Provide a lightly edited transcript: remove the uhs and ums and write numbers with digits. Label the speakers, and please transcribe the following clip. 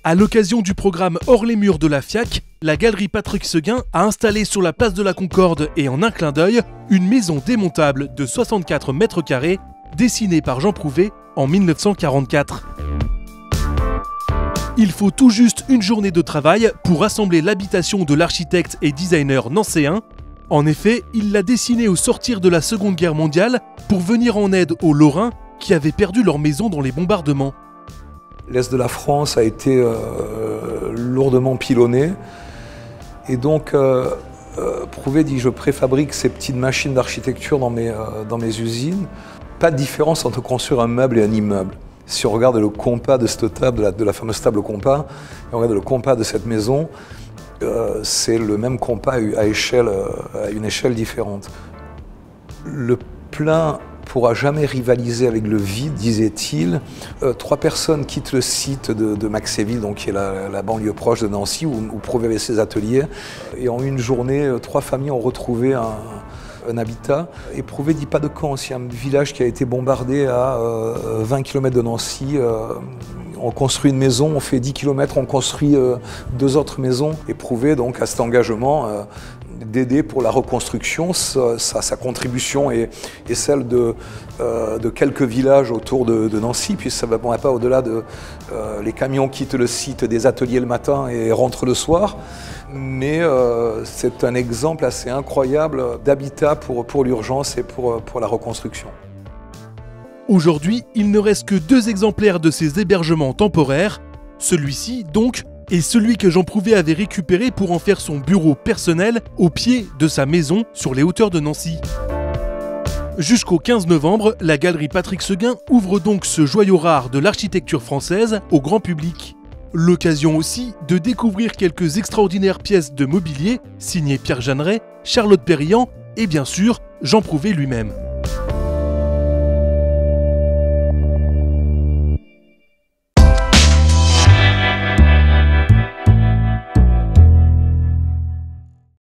Speaker 1: À l'occasion du programme Hors les murs de la FIAC, la galerie Patrick Seguin a installé sur la place de la Concorde et en un clin d'œil, une maison démontable de 64 mètres carrés dessinée par Jean Prouvé en 1944. Il faut tout juste une journée de travail pour assembler l'habitation de l'architecte et designer nancéen. En effet, il l'a dessinée au sortir de la Seconde Guerre mondiale pour venir en aide aux Lorrains qui avaient perdu leur maison dans les bombardements.
Speaker 2: L'Est de la France a été lourdement pilonné et donc Prouvé dit je préfabrique ces petites machines d'architecture dans mes usines. Pas de différence entre construire un meuble et un immeuble. Si on regarde le compas de cette table, de la fameuse table compas, et on regarde le compas de cette maison, c'est le même compas à une échelle différente. Le plein pourra jamais rivaliser avec le vide, disait-il. 3 personnes quittent le site de Maxéville, donc qui est la banlieue proche de Nancy, où Prouvé avait ses ateliers. Et en une journée, 3 familles ont retrouvé un habitat. Et Prouvé dit pas de camp, c'est un village qui a été bombardé à 20 km de Nancy. On construit une maison, on fait 10 km, on construit 2 autres maisons. Et Prouvé donc à cet engagement d'aider pour la reconstruction. Sa contribution est celle de quelques villages autour de Nancy, puis ça ne va pas au-delà de les camions quittent le site des ateliers le matin et rentrent le soir. Mais c'est un exemple assez incroyable d'habitat pour l'urgence et pour la reconstruction.
Speaker 1: Aujourd'hui, il ne reste que 2 exemplaires de ces hébergements temporaires. Celui-ci, donc, est celui que Jean Prouvé avait récupéré pour en faire son bureau personnel au pied de sa maison sur les hauteurs de Nancy. Jusqu'au 15 novembre, la galerie Patrick Seguin ouvre donc ce joyau rare de l'architecture française au grand public. L'occasion aussi de découvrir quelques extraordinaires pièces de mobilier signées Pierre Jeanneret, Charlotte Perriand et bien sûr Jean Prouvé lui-même.